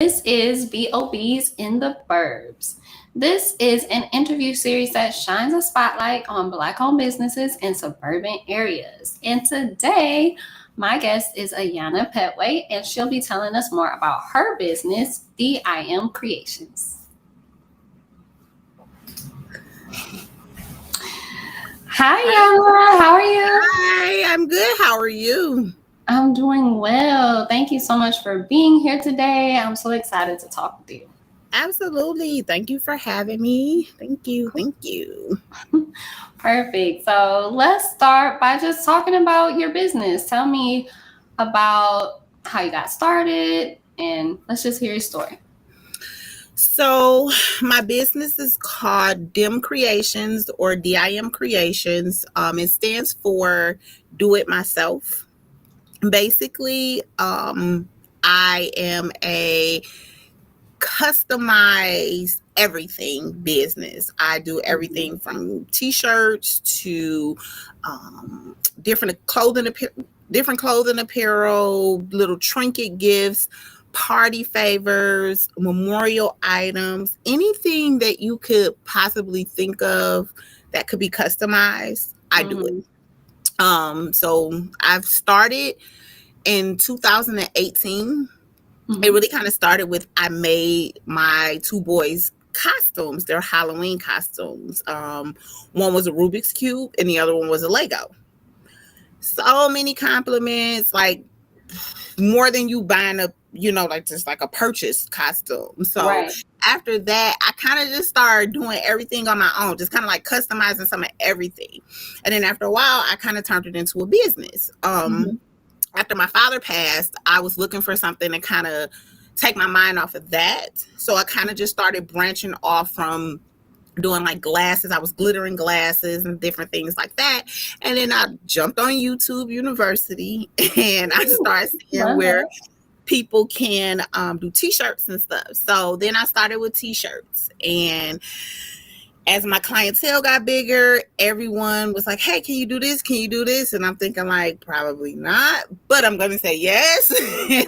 This is BOBs in the Burbs. This is an interview series that shines a spotlight on Black owned businesses in suburban areas. And today, my guest is Ayana Pettway, and she'll be telling us more about her business, DIM Creations. Hi, Ayana. How are you? Hi, I'm good. How are you? I'm doing well. Thank you so much for being here today. I'm so excited to talk with you. Absolutely. Thank you for having me. Thank you. Thank you. Perfect. So let's start by just talking about your business. Tell me about how you got started and let's just hear your story. So, my business is called DIM Creations or DIM Creations. It stands for Do It Myself. Basically, I am a customized everything business. I do everything from t-shirts to different clothing apparel, little trinket gifts, party favors, memorial items, anything that you could possibly think of that could be customized. I do it. So I've started in 2018. It really kind of started with I made my two boys costumes. They're Halloween costumes. One was a Rubik's Cube and the other one was a Lego. So many compliments, like more than you buying a, like just like a purchase costume. So after that, I kind of just started doing everything on my own, just kind of like customizing some of everything. And then after a while, I kind of turned it into a business. After my father passed, I was looking for something to kind of take my mind off of that. So I kind of just started branching off from doing like glasses. I was glittering glasses and different things like that. And then I jumped on YouTube University and I started seeing where people can do t-shirts and stuff. So then I started with t-shirts, and as my clientele got bigger, everyone was like, hey, can you do this? Can you do this? And I'm thinking like, probably not, but I'm going to say yes.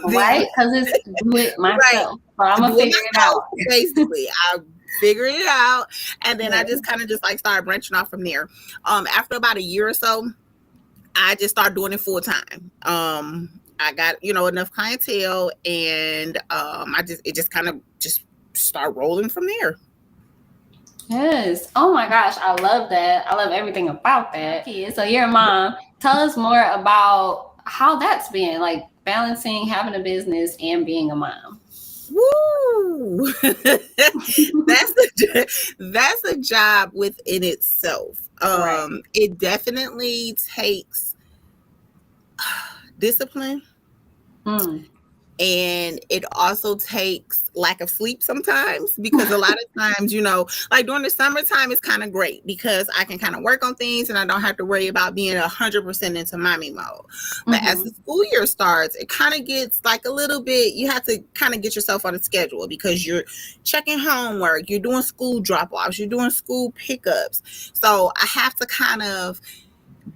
Right? Because it's do it myself. Right. So I'm going to figure it out. Basically, I figured it out. And then I just kind of just like started branching off from there. After about a year or so, I just started doing it full time. I got, enough clientele, and it just kind of just start rolling from there. Yes. Oh my gosh, I love that. I love everything about that. So you're a mom. Tell us more about how that's been, like balancing having a business and being a mom. Woo! that's a job within itself. It definitely takes discipline. And it also takes lack of sleep sometimes, because a lot of times, like during the summertime, it's kind of great because I can kind of work on things and I don't have to worry about being 100% into mommy mode. But as the school year starts, it kind of gets like a little bit, you have to kind of get yourself on a schedule because you're checking homework, you're doing school drop-offs, you're doing school pickups. So I have to kind of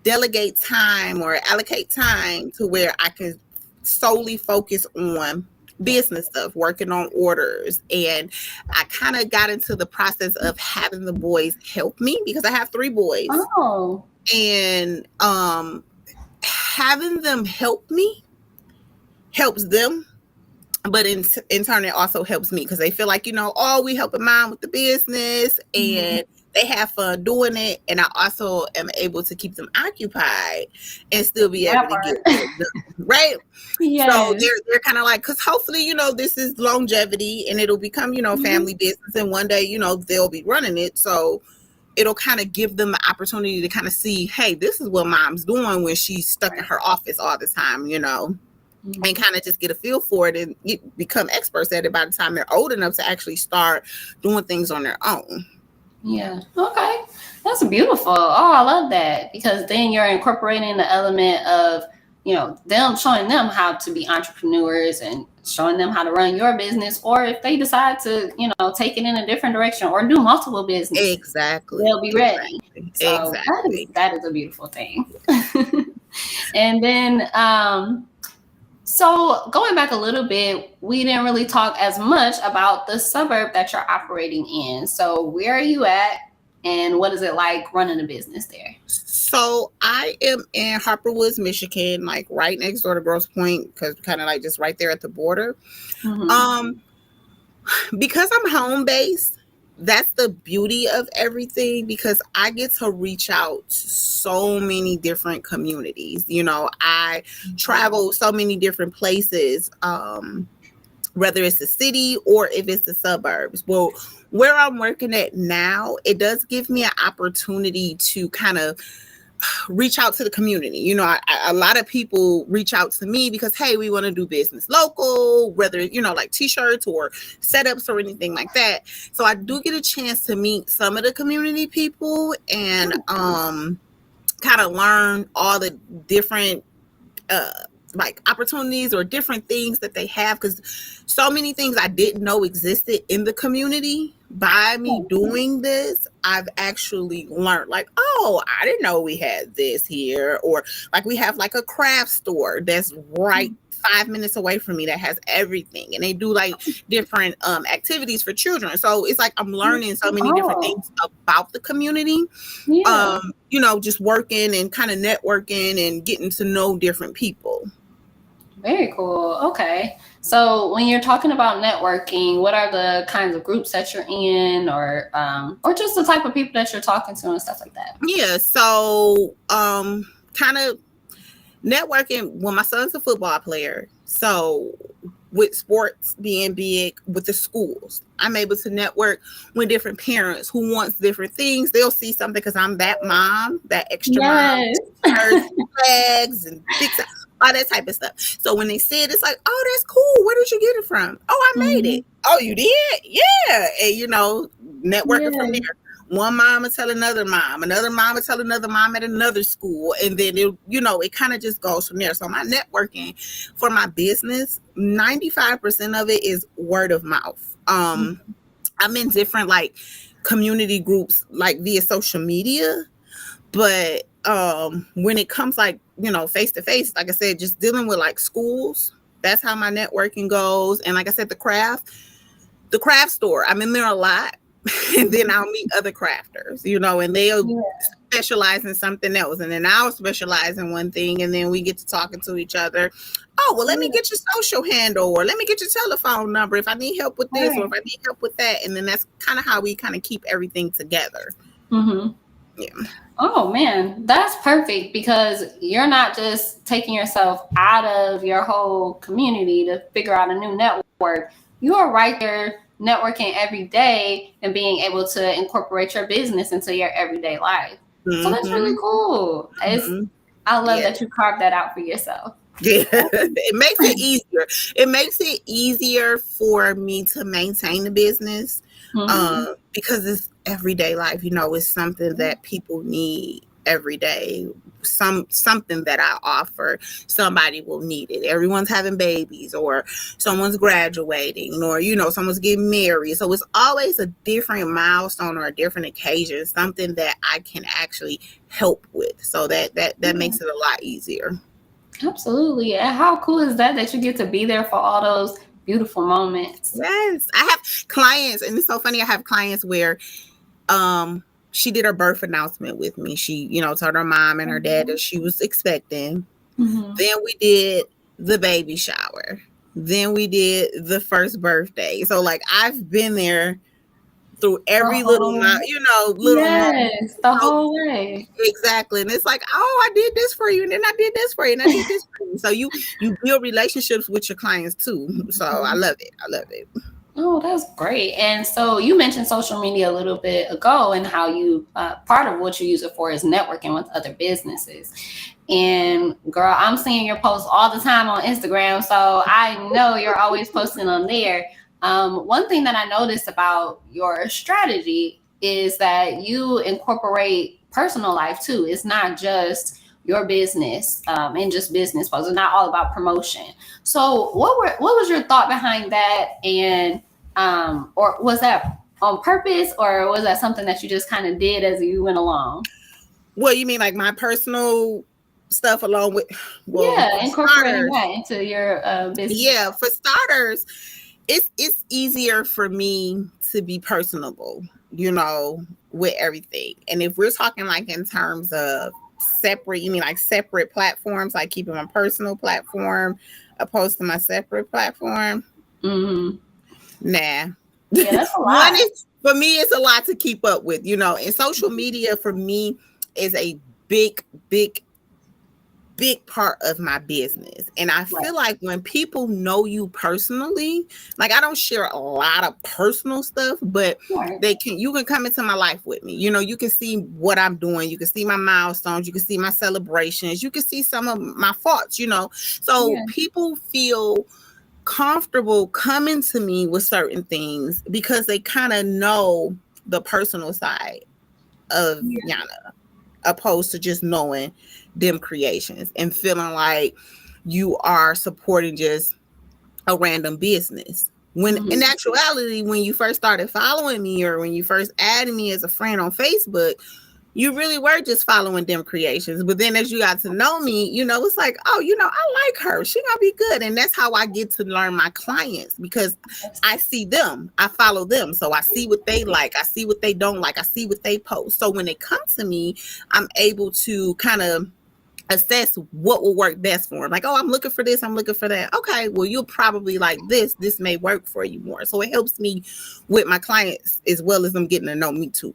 delegate time or allocate time to where I can solely focus on business stuff, working on orders. And I kind of got into the process of having the boys help me because I have 3 boys. Oh. And having them help me helps them, but in turn it also helps me because they feel like, we helping mom with the business, and they have fun doing it, and I also am able to keep them occupied and still be able to get it done, right? Yes. So they're kind of like, because hopefully, this is longevity and it'll become, family business, and one day, they'll be running it. So it'll kind of give them the opportunity to kind of see, hey, this is what mom's doing when she's stuck in her office all the time, and kind of just get a feel for it and become experts at it by the time they're old enough to actually start doing things on their own. Yeah. Okay. That's beautiful. Oh, I love that, because then you're incorporating the element of, them showing them how to be entrepreneurs and showing them how to run your business, or if they decide to, take it in a different direction or do multiple businesses. Exactly. They'll be ready. So that is a beautiful thing. And then, So going back a little bit, we didn't really talk as much about the suburb that you're operating in. So where are you at, and what is it like running a business there? So I am in Harper Woods, Michigan, like right next door to Grosse Point, because kind of like just right there at the border. Mm-hmm. Um, because I'm home based, that's the beauty of everything because I get to reach out to so many different communities. You know, I travel so many different places. Whether it's the city or if it's the suburbs. Well, where I'm working at now, it does give me an opportunity to kind of reach out to the community. You know, a lot of people reach out to me because, hey, we want to do business local, whether, you know, like t-shirts or setups or anything like that. So I do get a chance to meet some of the community people and kind of learn all the different uh like opportunities or different things that they have because so many things I didn't know existed in the community. By me doing this, I've actually learned like, oh, I didn't know we had this here, or like we have like a craft store that's right 5 minutes away from me that has everything, and they do like different activities for children. So it's like I'm learning so many different Oh, things about the community, yeah. you know, just working and kind of networking and getting to know different people. Very cool. Okay. So when you're talking about networking, what are the kinds of groups that you're in, or just the type of people that you're talking to and stuff like that? Yeah, so kind of networking when my son's a football player. So with sports being big with the schools, I'm able to network with different parents who wants different things. They'll see something because I'm that mom, that extra mom, Yes. t-shirts, flags, and fix all that type of stuff. So when they see it, it's like, oh, that's cool. Where did you get it from? Oh, I made Hmm. it. Oh, you did? Yeah. And you know, networking from Yeah. there. One mom will tell another mom will tell another mom at another school, and then it, you know, it kind of just goes from there. So my networking for my business, 95% of it is word of mouth. I'm in different like community groups like via social media, but when it comes like, you know, face to face, like I said, just dealing with like schools, that's how my networking goes. And like I said, the craft store, I'm in there a lot. And then I'll meet other crafters, you know, and they'll Yeah. specialize in something else. And then I'll specialize in one thing. And then we get to talking to each other. Oh, well, let me Yeah. get your social handle or let me get your telephone number if I need help with All this or right. if I need help with that. And then that's kind of how we kind of keep everything together. Mm-hmm. Yeah. Oh man, that's perfect because you're not just taking yourself out of your whole community to figure out a new network. You are right there networking every day and being able to incorporate your business into your everyday life. So that's really Mm-hmm. cool. Mm-hmm. I love Yeah. that you carved that out for yourself. Yeah, it makes it easier. It makes it easier for me to maintain the business Mm-hmm. because it's everyday life. You know, it's something that people need every day. Something that I offer, somebody will need it. Everyone's having babies, or someone's graduating, or you know, someone's getting married. So it's always a different milestone or a different occasion, something that I can actually help with. So that Yeah. makes it a lot easier. Absolutely. And how cool is that that you get to be there for all those beautiful moments? Yes, I have clients, and it's so funny. I have clients where she did her birth announcement with me. She, you know, told her mom and her dad that she was expecting. Mm-hmm. Then we did the baby shower. Then we did the first birthday. So like I've been there through The every little whole, you know, little moment. yes, the So whole way. exactly. And it's like, oh, I did this for you, and then I did this for you, and I did this for you. So you build relationships with your clients too. So I love it. I love it. Oh, that's great. And so you mentioned social media a little bit ago and how you, part of what you use it for is networking with other businesses. And girl, I'm seeing your posts all the time on Instagram. So I know you're always posting on there. One thing that I noticed about your strategy is that you incorporate personal life too. It's not just your business and just business posts. It's not all about promotion. So what was your thought behind that? And or was that on purpose, or was that something that you just kind of did as you went along? Well, you mean like my personal? stuff along with, well, Yeah, for incorporating starters, that into your business. yeah, for starters, it's easier for me to be personable, with everything. And if we're talking like in terms of separate, you mean like separate platforms, like keeping my personal platform opposed to my separate platform? Mm-hmm. Nah. Yeah, that's a One lot. is, for me, it's a lot to keep up with, and social media for me is a big, big, big part of my business. And I Right. feel like when people know you personally, like I don't share a lot of personal stuff, but Right. you can come into my life with me. You can see what I'm doing, you can see my milestones, you can see my celebrations, you can see some of my faults. So Yeah. people feel comfortable coming to me with certain things because they kind of know the personal side of Yeah. Yana, opposed to just knowing them creations and feeling like you are supporting just a random business. When in Mm-hmm. actuality, when you first started following me or when you first added me as a friend on Facebook, you really were just following them creations. But then as you got to know me, it's like, oh, I like her. She gonna be good. And that's how I get to learn my clients, because I see them, I follow them. So I see what they like, I see what they don't like, I see what they post. So when they come to me, I'm able to kind of assess what will work best for them. Like, oh, I'm looking for this, I'm looking for that. Okay, well, you'll probably like this may work for you more. So it helps me with my clients as well as them getting to know me too.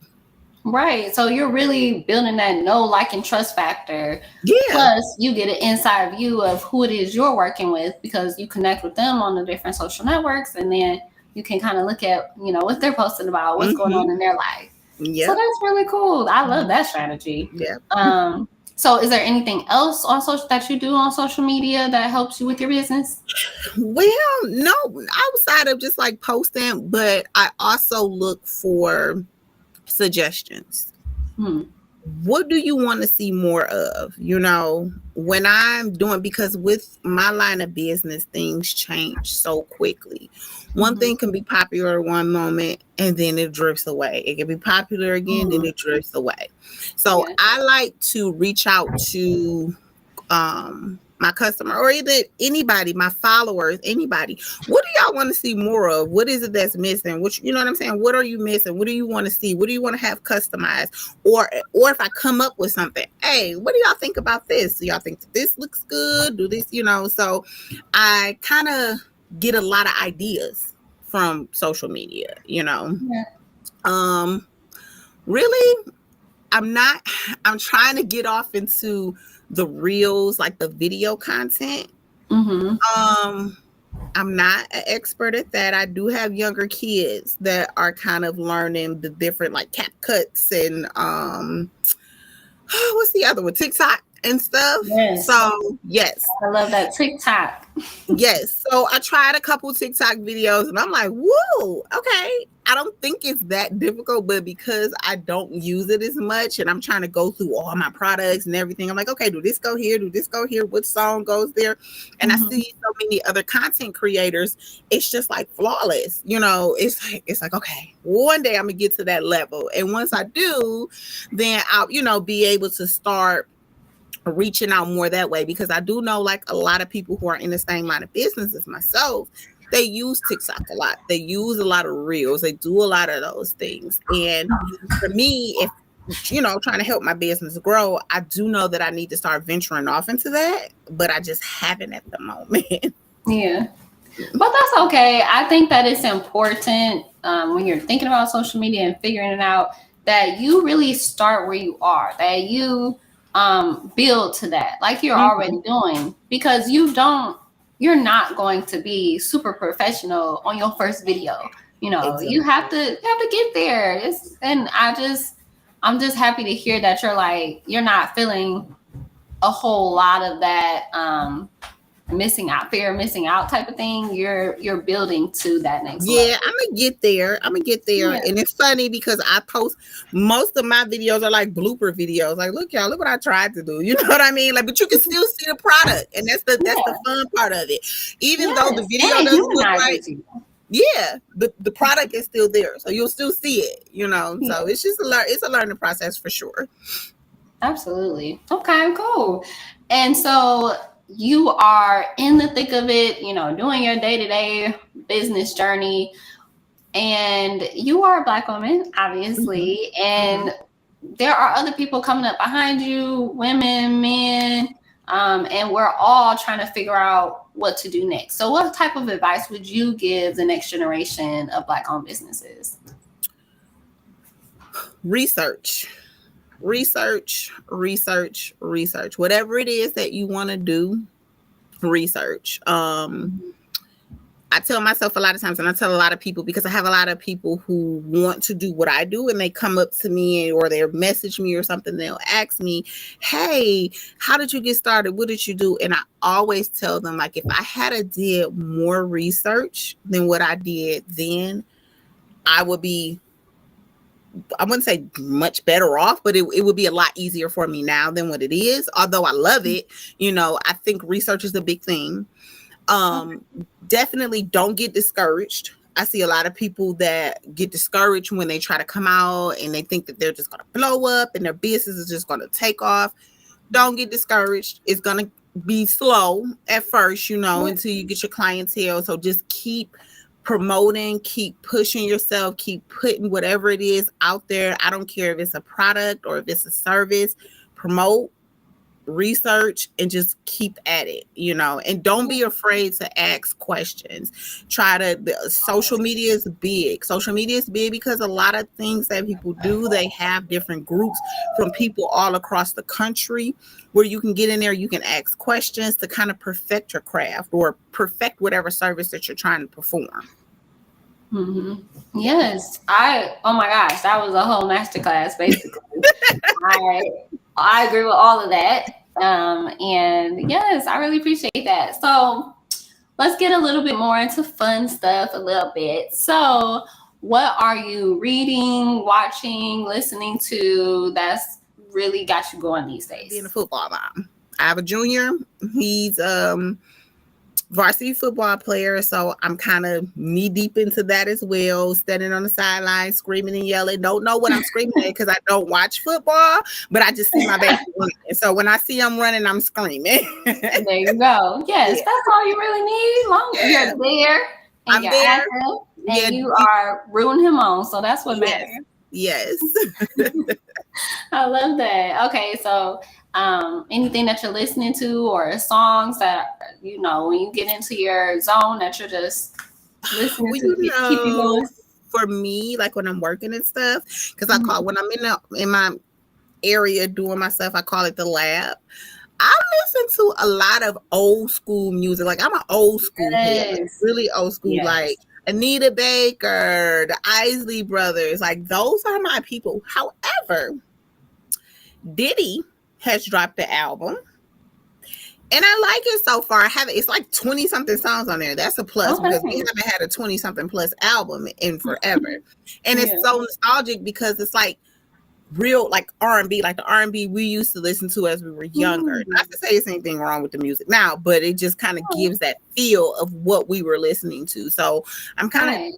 Right. So you're really building that know, like, and trust factor. Yeah. Plus, you get an inside view of who it is you're working with because you connect with them on the different social networks, and then you can kind of look at, what they're posting about, what's going on Mm-hmm. in their life. So Yep. that's really cool. I love that strategy. Yep. So is there anything else on social that you do on social media that helps you with your business? Well, no, outside of just like posting, but I also look for suggestions. Hmm. What do you want to see more of? When I'm doing, because with my line of business, things change so quickly. One Mm-hmm. thing can be popular one moment and then it drifts away. It can be popular again, then Mm-hmm. it drifts away. So Yeah. I like to reach out to my customer or either anybody, my followers, anybody. What do y'all want to see more of? What is it that's missing? Which, you know what I'm saying? What are you missing? What do you want to see? What do you want to have customized? Or if I come up with something, hey, what do y'all think about this? Do y'all think that this looks good? Do this? So I kind of get a lot of ideas from social media. Yeah. Really, I'm trying to get off into the reels, like the video content. Mm-hmm. Um, I'm not an expert at that. I do have younger kids that are kind of learning the different like cap cuts and what's the other one? TikTok and stuff. Yes. So yes. I love that TikTok. Yes. So I tried a couple TikTok videos and I'm like, whoa, okay. I don't think it's that difficult, but because I don't use it as much and I'm trying to go through all my products and everything, I'm like, okay, do this go here? Do this go here? What song goes there? And I Mm-hmm. see so many other content creators, it's just like flawless. It's like, okay, one day I'm gonna get to that level. And once I do, then I'll, be able to start reaching out more that way, because I do know like a lot of people who are in the same line of business as myself, they use TikTok a lot. They use a lot of reels. They do a lot of those things. And for me, if trying to help my business grow, I do know that I need to start venturing off into that, but I just haven't at the moment. Yeah. But that's okay. I think that it's important when you're thinking about social media and figuring it out that you really start where you are, that you build to that like you're Mhm. already doing, because you're not going to be super professional on your first video. You Exactly. have to get there. I'm just happy to hear that you're not feeling a whole lot of that fear of missing out type of thing. You're building to that next Yeah, level. I'm gonna get there. I'm gonna get there. Yeah. And it's funny because I post most of my videos are like blooper videos. Like, look, y'all, look what I tried to do. You know what I mean? Like, but you can still see the product, and that's the Yeah. fun part of it. Even though the Yes. And video it doesn't look right, humanizes you. yeah, the product is still there, so you'll still see it. Yeah. So it's just it's a learning process for sure. Absolutely. Okay, cool. And so you are in the thick of it, doing your day to day business journey. And you are a Black woman, Mm-hmm. obviously. Mm-hmm. And there are other people coming up behind you, women, men, and we're all trying to figure out what to do next. So, what type of advice would you give the next generation of Black owned businesses? Research. Research. Whatever it is that you want to do, research. I tell myself a lot of times, and I tell a lot of people, because I have a lot of people who want to do what I do, and they come up to me or they message me or something. They'll ask me, "Hey, how did you get started? What did you do?" And I always tell them, like, if I had a did more research than what I did then, I would be, I wouldn't say much better off, but it would be a lot easier for me now than what it is. Although I love it, I think research is a big thing. Um, Definitely don't get discouraged. I see a lot of people that get discouraged when they try to come out and they think that they're just going to blow up and their business is just going to take off. Don't get discouraged. It's going to be slow at first, until you get your clientele. So just keep promoting, keep pushing yourself, keep putting whatever it is out there. I don't care if it's a product or if it's a service. Promote, research, and just keep at it, and don't be afraid to ask questions. Social media is big. Social media is big because a lot of things that people do, they have different groups from people all across the country where you can get in there, you can ask questions to kind of perfect your craft or perfect whatever service that you're trying to perform. Mm-hmm. Yeah. Yes, oh my gosh, that was a whole masterclass, basically. I agree with all of that. And yes, I really appreciate that. So let's get a little bit more into fun stuff a little bit. So, what are you reading, watching, listening to that's really got you going these Being a days? football mom, I have a junior. He's varsity football player, so I'm kind of knee deep into that as well, standing on the sideline screaming and yelling. Don't know what I'm screaming at because I don't watch football, but I just see my baby running. So when I see him running, I'm screaming. There you go. Yes, Yeah. that's all you really need. You're Yeah. there and I'm you're there. active Yeah. and you are rooting him on. So that's what Yes. matters. Yes. I love that. Okay, so anything that you're listening to or songs that when you get into your zone that you're just listening Well, to keep you going. for me, like when I'm working and stuff, because I call Mhm. when I'm in my area doing my stuff, I call it the lab. I listen to a lot of old school music. Like I'm an old school head, like Yes, really old school, like yes. Anita Baker, the Isley Brothers. Like those are my people. However, Diddy has dropped the album. And I like it so far. I haven't. It's like 20 something songs on there. That's a plus because we Okay. haven't had a 20 something plus album in forever. And Yeah. it's so nostalgic because it's like real like R&B, like the R&B we used to listen to as we were younger. Mm. Not to say there's anything wrong with the music now, but it just kind of gives that feel of what we were listening to. So I'm kind of Right.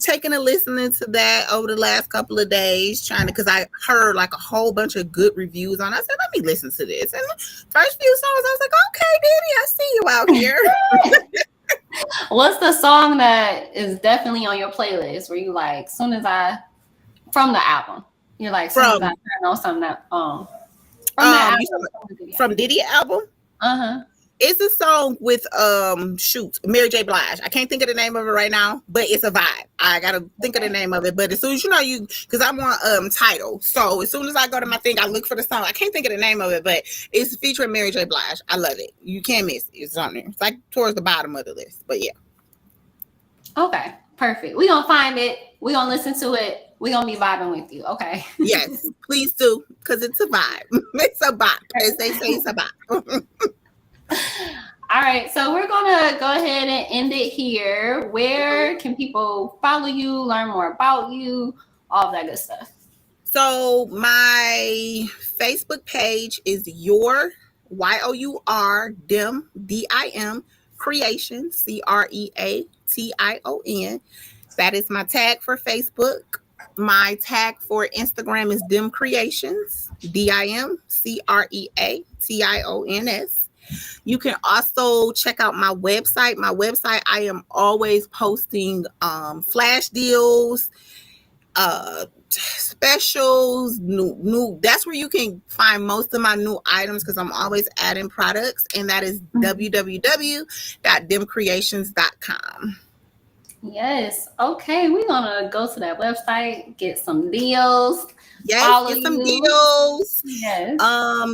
taking a listening to that over the last couple of days, trying to, because I heard like a whole bunch of good reviews on it. I said, let me listen to this. And the first few songs, I was like, okay, Diddy, I see you out here. What's the song that is definitely on your playlist where you like soon as I from the album? You're like soon as I From turn on something that from that you album, from the video. from Diddy album. Uh-huh. It's a song with Mary J. Blige. I can't think of the name of it right now, but it's a vibe. I gotta think of the name of it. But as soon as because I'm on Tidal, so as soon as I go to my thing, I look for the song. I can't think of the name of it, but it's featuring Mary J. Blige. I love it. You can't miss it. It's on there. It's like towards the bottom of the list, but yeah. Okay, perfect. We gonna find it. We gonna listen to it. We gonna be vibing with you. Okay. Yes, please do, because it's a vibe. It's a bop, as they say. It's a bop. All right, so we're gonna go ahead and end it here. Where can people follow you, learn more about you, all of that good stuff? So my Facebook page is your YOUR DIM creation CREATION. That is my tag for Facebook. My tag for Instagram is Dim Creations, DIMCREATIONS. You can also check out my website. My website, I am always posting flash deals, specials, new. That's where you can find most of my new items because I'm always adding products, and that is www.dimcreations.com. Yes. Okay, we're gonna go to that website, get some deals, Yes, follow get some you. deals. Yes.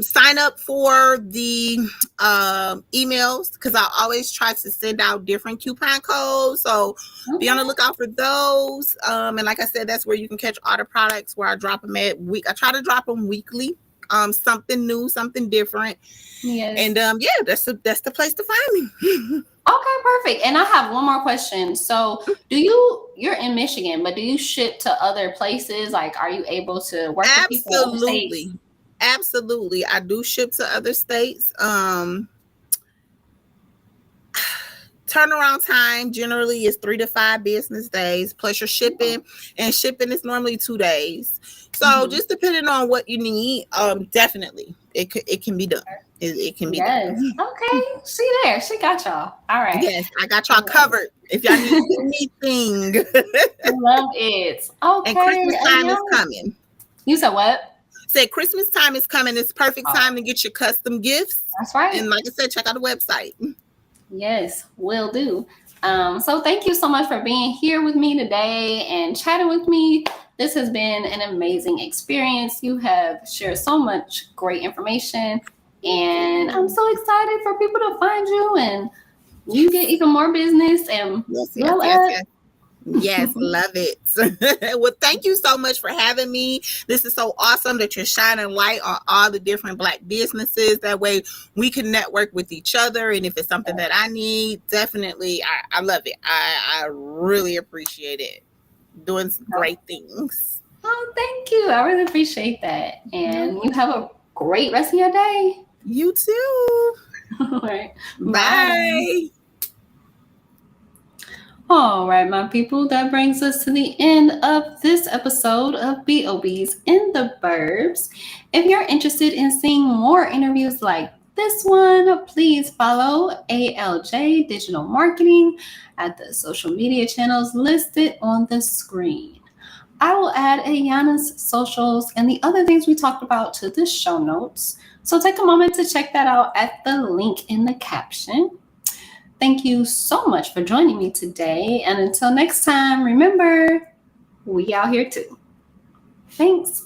Sign up for the emails because I always try to send out different coupon codes. So be on the Okay. lookout for those. And like I said, that's where you can catch all the products where I drop them at week. I try to drop them weekly. Something new, something different. Yes. And yeah, that's the place to find me. Okay, perfect. And I have one more question. So, you're in Michigan, but do you ship to other places? Like, are you able to work with people in other states? Absolutely. Absolutely. I do ship to other states. Turnaround time generally is 3 to 5 business days plus your shipping, and shipping is normally 2 days. So Mhm. just depending on what you need, definitely it can be done. It can be Yes. done. Okay. See there. She got y'all. All right. Yes, I got y'all Love covered if y'all need anything. it. And Okay. Christmas time is coming. You said what? Say Christmas time is coming. It's perfect Oh, time to get your custom gifts. that's right. And like I said, check out the website. Yes, will do. So thank you so much for being here with me today and chatting with me. This has been an amazing experience. You have shared so much great information, and I'm so excited for people to find you and you get even more business and Yes, yes, blow yes, up. yes. Yes, love it. Well, thank you so much for having me. This is so awesome that you're shining light on all the different Black businesses. That way we can network with each other. And if it's something that I need, definitely, I love it. I really appreciate it. Doing some great things. Oh, thank you. I really appreciate that. No, And you have a great rest of your day. you too. All right. Bye. Bye. All right, my people, that brings us to the end of this episode of BOBs in the Burbs. If you're interested in seeing more interviews like this one, please follow ALJ Digital Marketing at the social media channels listed on the screen. I will add Ayana's socials and the other things we talked about to the show notes. So take a moment to check that out at the link in the caption. Thank you so much for joining me today. And until next time, remember, we out here too. Thanks.